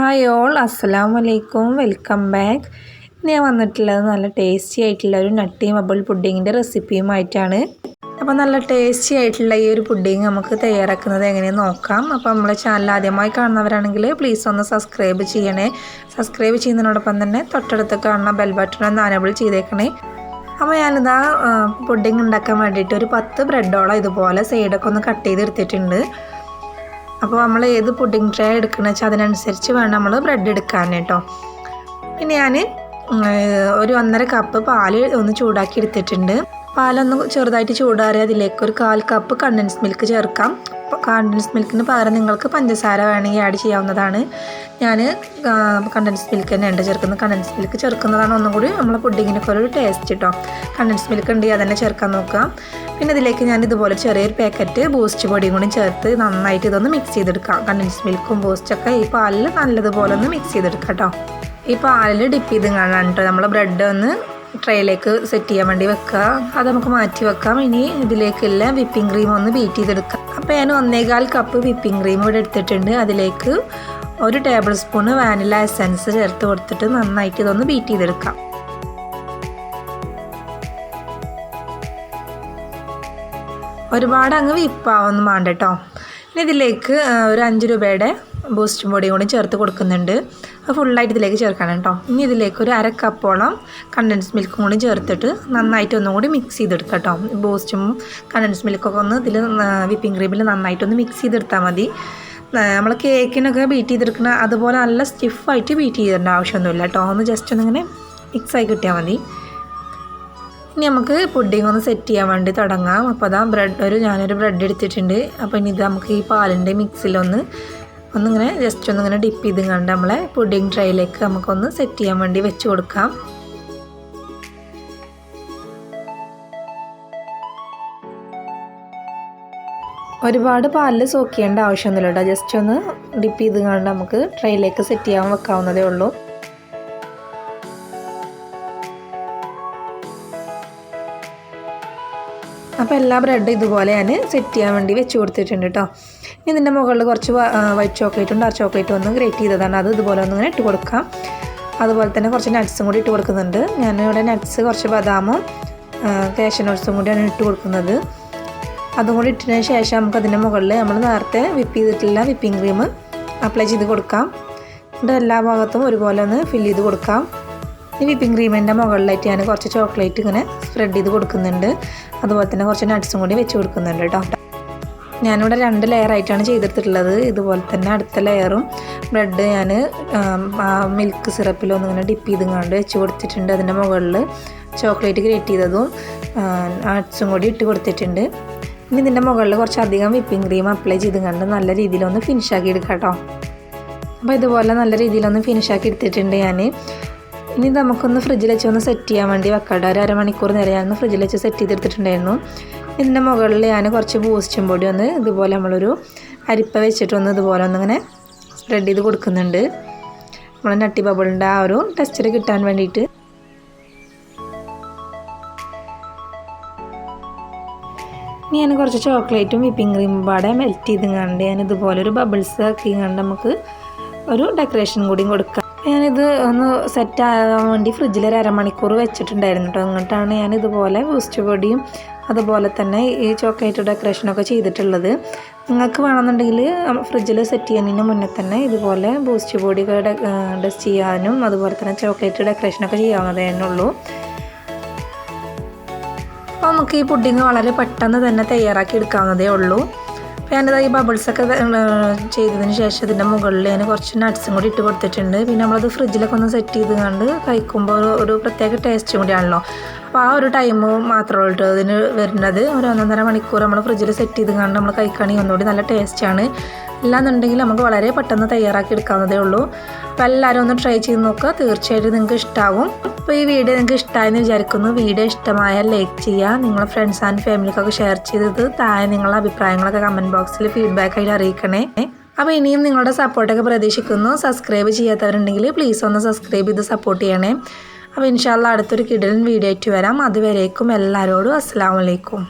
Hi all, അസ്സലാമു അലൈക്കും, welcome back. ഞാൻ വന്നിട്ടുള്ളത് നല്ല ടേസ്റ്റി ആയിട്ടുള്ള ഒരു നട്ടി ബബിൾ പുഡിങ്ങിൻ്റെ റെസിപ്പിയുമായിട്ടാണ്. അപ്പോൾ നല്ല ടേസ്റ്റി ആയിട്ടുള്ള ഈ ഒരു പുഡിങ് നമുക്ക് തയ്യാറാക്കുന്നത് എങ്ങനെയെന്ന് നോക്കാം. അപ്പോൾ നമ്മളെ ചാനൽ ആദ്യമായി കാണുന്നവരാണെങ്കിൽ പ്ലീസ് ഒന്ന് സബ്സ്ക്രൈബ് ചെയ്യണേ. സബ്സ്ക്രൈബ് ചെയ്യുന്നതിനോടൊപ്പം തന്നെ തൊട്ടടുത്ത് കാണുന്ന ബെൽ ബട്ടൺ ഒന്ന് എനേബിൾ ചെയ്തേക്കണേ. അപ്പോൾ ഞാനിതാ പുഡിങ് ഉണ്ടാക്കാൻ വേണ്ടിയിട്ട് ഒരു 10 ബ്രെഡോളം ഇതുപോലെ സൈഡൊക്കെ ഒന്ന് കട്ട് ചെയ്തെടുത്തിട്ടുണ്ട്. അപ്പോൾ നമ്മൾ ഏത് പുഡിങ് ട്രേ എടുക്കണമെന്ന് വെച്ചാൽ അതിനനുസരിച്ച് വേണം നമ്മൾ ബ്രെഡ് എടുക്കാൻ കേട്ടോ. പിന്നെ ഞാൻ ഒരു 1.5 കപ്പ് പാൽ ഒന്ന് ചൂടാക്കി എടുത്തിട്ടുണ്ട്. പാലൊന്ന് ചെറുതായിട്ട് ചൂടാറി അതിലേക്ക് ഒരു 1/4 കപ്പ് കണ്ടൻസ് മിൽക്ക് ചേർക്കാം. കണ്ടൻസ് മിൽക്കിന് പകരം നിങ്ങൾക്ക് പഞ്ചസാര വേണമെങ്കിൽ ആഡ് ചെയ്യാവുന്നതാണ്. ഞാൻ കണ്ടൻസ് മിൽക്ക് തന്നെയാണ് ചേർക്കുന്നത്. കണ്ടൻസ് മിൽക്ക് ചേർക്കുന്നതാണ് ഒന്നും കൂടി നമ്മളെ പുഡിങ്ങിനൊക്കെ ഒരു ടേസ്റ്റ് കേട്ടോ. കണ്ടൻസ് മിൽക്ക് ഉണ്ടെങ്കിൽ അതന്നെ ചേർക്കാൻ നോക്കുക. പിന്നെ ഇതിലേക്ക് ഞാൻ ഇതുപോലെ ചെറിയൊരു പാക്കറ്റ് ബൂസ്റ്റ് പൊടിയും കൂടി ചേർത്ത് നന്നായിട്ട് ഇതൊന്ന് മിക്സ് ചെയ്തെടുക്കാം. കണ്ടൻസ് മിൽക്കും ബൂസ്റ്റൊക്കെ ഈ പാലിൽ നല്ലതുപോലെ ഒന്ന് മിക്സ് ചെയ്തെടുക്കാം കേട്ടോ. ഈ പാലിൽ ഡിപ്പ് ചെയ്ത് കാണാൻ കേട്ടോ നമ്മൾ ബ്രെഡ് ഒന്ന് ട്രേയിലേക്ക് സെറ്റ് ചെയ്യാൻ വേണ്ടി വെക്കുക. അത് നമുക്ക് മാറ്റി വെക്കാം. ഇനി ഇതിലേക്കുള്ള വിപ്പിംഗ് ക്രീം ഒന്ന് ബീറ്റ് ചെയ്തെടുക്കാം. അപ്പോൾ ഞാൻ 1.25 കപ്പ് വിപ്പിംഗ് ക്രീം ഇവിടെ എടുത്തിട്ടുണ്ട്. അതിലേക്ക് 1 ടേബിൾ സ്പൂൺ വാനില എസൻസ് ചേർത്ത് കൊടുത്തിട്ട് നന്നായിട്ട് ഇതൊന്ന് ബീറ്റ് ചെയ്തെടുക്കാം. ഒരുപാട് അങ്ങ് വിപ്പാവൊന്നും വേണ്ട കേട്ടോ. ഇനി ഇതിലേക്ക് ഒരു 5 രൂപയുടെ ബൂസ്റ്റ് പൊടിയും കൂടി ചേർത്ത് കൊടുക്കുന്നുണ്ട്. അത് ഫുള്ളായിട്ട് ഇതിലേക്ക് ചേർക്കണം കേട്ടോ. ഇനി ഇതിലേക്ക് ഒരു 1/2 കപ്പോളം കണ്ടൻസ് മിൽക്കും കൂടി ചേർത്തിട്ട് നന്നായിട്ട് ഒന്നും കൂടി മിക്സ് ചെയ്തെടുക്കാം കേട്ടോ. ബൂസ്റ്റും കണ്ടൻസ് മിൽക്കൊക്കെ ഒന്ന് ഇതിൽ വിപ്പിംഗ് ക്രീമിൽ നന്നായിട്ടൊന്ന് മിക്സ് ചെയ്തെടുത്താൽ മതി. നമ്മൾ കേക്കിനൊക്കെ ബീറ്റ് ചെയ്തെടുക്കുന്ന അതുപോലെ നല്ല സ്റ്റിഫായിട്ട് ബീറ്റ് ചെയ്തേണ്ട ആവശ്യമൊന്നുമില്ല കേട്ടോ. ഒന്ന് ജസ്റ്റ് ഒന്നിങ്ങനെ മിക്സായി കിട്ടിയാൽ മതി. ഇനി നമുക്ക് പുഡിങ് ഒന്ന് സെറ്റ് ചെയ്യാൻ വേണ്ടി തുടങ്ങാം. അപ്പോൾ അതാ ഞാനൊരു ബ്രെഡ് എടുത്തിട്ടുണ്ട്. അപ്പോൾ ഇനി ഇത് നമുക്ക് ഈ പാലിൻ്റെ ഒന്നിങ്ങനെ ജസ്റ്റ് ഒന്നിങ്ങനെ ഡിപ്പ് ചെയ്ത് കണ്ട് നമ്മളെ പുഡിങ് ട്രേയിലേക്ക് നമുക്കൊന്ന് സെറ്റ് ചെയ്യാൻ വേണ്ടി വെച്ച് കൊടുക്കാം. ഒരുപാട് പാലിൽ സോക്ക് ചെയ്യേണ്ട ആവശ്യമൊന്നുമില്ല കേട്ടോ. ജസ്റ്റ് ഒന്ന് ഡിപ്പ് ചെയ്ത് കണ്ട് നമുക്ക് ട്രേയിലേക്ക് സെറ്റ് ചെയ്യാൻ വെക്കാവുന്നതേ ഉള്ളൂ. അപ്പോൾ എല്ലാ ബ്രെഡും ഇതുപോലെ ഞാൻ സെറ്റ് ചെയ്യാൻ വേണ്ടി വെച്ച് കൊടുത്തിട്ടുണ്ട് കേട്ടോ. ഇനി ഇതിൻ്റെ മുകളിൽ കുറച്ച് വൈറ്റ് ചോക്ലേറ്റും ഡാർക്ക് ചോക്ലേറ്റും ഒന്ന് ഗ്രേറ്റ് ചെയ്തതാണ്. അത് ഇതുപോലെ ഒന്നിങ്ങനെ ഇട്ട് കൊടുക്കാം. അതുപോലെ തന്നെ കുറച്ച് നട്ട്സും കൂടി ഇട്ട് കൊടുക്കുന്നുണ്ട്. ഞാനിവിടെ നട്ട്സ് കുറച്ച് ബദാമും കാഷ്യൂ നട്ട്സും കൂടിയാണ് ഇട്ട് കൊടുക്കുന്നത്. അതും കൂടി ഇട്ടതിന് ശേഷം നമുക്ക് അതിൻ്റെ മുകളിൽ നമ്മൾ നേരത്തെ വിപ്പ് ചെയ്തിട്ടുള്ള വിപ്പിംഗ് ക്രീം അപ്ലൈ ചെയ്ത് കൊടുക്കാം. എന്നിട്ട് എല്ലാ ഭാഗത്തും ഒരുപോലെ ഒന്ന് ഫില്ല് ചെയ്ത് കൊടുക്കാം. ഈ വിപ്പിംഗ് ക്രീമിൻ്റെ മുകളിലായിട്ട് ഞാൻ കുറച്ച് ചോക്ലേറ്റ് ഇങ്ങനെ സ്പ്രെഡ് ചെയ്ത് കൊടുക്കുന്നുണ്ട്. അതുപോലെ തന്നെ കുറച്ച് നട്ട്സും കൂടി വെച്ച് കൊടുക്കുന്നുണ്ട് കേട്ടോ. ഞാനിവിടെ 2 ലെയറായിട്ടാണ് ചെയ്തെടുത്തിട്ടുള്ളത്. ഇതുപോലെ തന്നെ അടുത്ത ലെയറും ബ്രെഡ് ഞാൻ മിൽക്ക് സിറപ്പിലൊന്നിങ്ങനെ ഡിപ്പ് ചെയ്തുകൊണ്ട് വെച്ച് കൊടുത്തിട്ടുണ്ട്. അതിൻ്റെ മുകളിൽ ചോക്ലേറ്റ് ഗ്രേറ്റ് ചെയ്തതും നട്ട്സും കൂടി ഇട്ട് കൊടുത്തിട്ടുണ്ട്. ഇനി ഇതിൻ്റെ മുകളിൽ കുറച്ചധികം വിപ്പിംഗ് ക്രീം അപ്ലൈ ചെയ്തുകൊണ്ട് നല്ല രീതിയിലൊന്ന് ഫിനിഷാക്കി എടുക്കാം കേട്ടോ. അപ്പോൾ ഇതുപോലെ നല്ല രീതിയിലൊന്ന് ഫിനിഷാക്കി എടുത്തിട്ടുണ്ട് ഞാൻ. ഇനി നമുക്കൊന്ന് ഫ്രിഡ്ജിൽ വെച്ച് ഒന്ന് സെറ്റ് ചെയ്യാൻ വേണ്ടി വെക്കാം. ഒരു അരമണിക്കൂർ നേരം ഞാൻ ഫ്രിഡ്ജിൽ വെച്ച് സെറ്റ് ചെയ്തെടുത്തിട്ടുണ്ടായിരുന്നു. ഇതിൻ്റെ മുകളിൽ ഞാൻ കുറച്ച് ബൂസ്റ്റും പൊടി ഒന്ന് ഇതുപോലെ നമ്മളൊരു അരിപ്പ വെച്ചിട്ടൊന്ന് ഇതുപോലെ ഒന്നിങ്ങനെ സ്പ്രെഡ് ചെയ്ത് കൊടുക്കുന്നുണ്ട്. നമ്മൾ നട്ടി ബബിളിൻ്റെ ആ ഒരു ടെക്സ്ചർ കിട്ടാൻ വേണ്ടിയിട്ട്. ഇനി ഞാൻ കുറച്ച് ചോക്ലേറ്റും വിപ്പിംഗ് ക്രീമും പാടെ മെൽറ്റ് ചെയ്ത് കണ്ട് ഞാൻ ഇതുപോലെ ഒരു ബബിൾസ് ആക്കി കണ്ട് നമുക്ക് ഒരു ഡെക്കറേഷൻ കൂടിയും കൊടുക്കാം. ഞാനിത് ഒന്ന് സെറ്റ് ആകാൻ വേണ്ടി ഫ്രിഡ്ജിൽ ഒരു അരമണിക്കൂർ വെച്ചിട്ടുണ്ടായിരുന്നു കേട്ടോ. എന്നിട്ടാണ് ഞാൻ ഇതുപോലെ ബൂസ്റ്റ് പൊടിയും അതുപോലെ തന്നെ ഈ ചോക്ലേറ്റ് ഡെക്കറേഷനൊക്കെ ചെയ്തിട്ടുള്ളത്. നിങ്ങൾക്ക് വേണമെന്നുണ്ടെങ്കിൽ ഫ്രിഡ്ജിൽ സെറ്റ് ചെയ്യുന്നതിന് മുന്നേ തന്നെ ഇതുപോലെ ബൂസ്റ്റ് പൊടി ഡസ്റ്റ് ചെയ്യാനും അതുപോലെ തന്നെ ചോക്ലേറ്റ് ഡെക്കറേഷനൊക്കെ ചെയ്യാവുന്നതേ ഉള്ളൂ. അപ്പോൾ നമുക്ക് ഈ പുഡിങ് വളരെ പെട്ടെന്ന് തന്നെ തയ്യാറാക്കി എടുക്കാവുന്നതേ ഉള്ളൂ. ഞാനിത് ഈ ബബിൾസൊക്കെ ചെയ്തതിന് ശേഷം ഇതിൻ്റെ മുകളിൽ ഞാൻ കുറച്ച് നട്ട്സും കൂടി ഇട്ട് കൊടുത്തിട്ടുണ്ട്. പിന്നെ നമ്മളത് ഫ്രിഡ്ജിലൊക്കെ ഒന്ന് സെറ്റ് ചെയ്ത് കണ്ട് കഴിക്കുമ്പോൾ ഒരു പ്രത്യേക ടേസ്റ്റും കൂടിയാണല്ലോ. അപ്പോൾ ആ ഒരു ടൈം മാത്രമേ ഉള്ളൂ ഇതിന് വരുന്നത്. ഒരു 1.5 മണിക്കൂർ നമ്മൾ ഫ്രിഡ്ജിൽ സെറ്റ് ചെയ്ത് കണ്ട് നമ്മൾ കഴിക്കുകയാണെങ്കിൽ ഒന്നുകൂടി നല്ല ടേസ്റ്റാണ്. അല്ലാന്നുണ്ടെങ്കിൽ നമുക്ക് വളരെ പെട്ടെന്ന് തയ്യാറാക്കി എടുക്കാവുന്നതേ ഉള്ളൂ. അപ്പോൾ എല്ലാവരും ഒന്ന് ട്രൈ ചെയ്ത് നോക്കുക. തീർച്ചയായിട്ടും നിങ്ങൾക്ക് ഇഷ്ടമാവും. അപ്പോൾ ഈ വീഡിയോ നിങ്ങൾക്ക് ഇഷ്ടമായെന്ന് വിചാരിക്കുന്നു. വീഡിയോ ഇഷ്ടമായാൽ ലൈക്ക് ചെയ്യുക. നിങ്ങളുടെ ഫ്രണ്ട്സ് ആൻഡ് ഫാമിലിക്കൊക്കെ ഷെയർ ചെയ്തത് താഴെ നിങ്ങളുടെ അഭിപ്രായങ്ങളൊക്കെ കമൻറ്റ് ബോക്സിൽ ഫീഡ്ബാക്കായിട്ട് അറിയിക്കണേ. അപ്പോൾ ഇനിയും നിങ്ങളുടെ സപ്പോർട്ടൊക്കെ പ്രതീക്ഷിക്കുന്നു. സബ്സ്ക്രൈബ് ചെയ്യാത്തവരുണ്ടെങ്കിൽ പ്ലീസ് ഒന്ന് സബ്സ്ക്രൈബ് ചെയ്ത് സപ്പോർട്ട് ചെയ്യണേ. അപ്പോൾ ഇൻഷാ അല്ലാഹ് അടുത്തൊരു കിടിലൻ വീഡിയോ ആയിട്ട് വരാം. അതുവരേക്കും എല്ലാവരോടും അസ്സലാമു അലൈക്കും.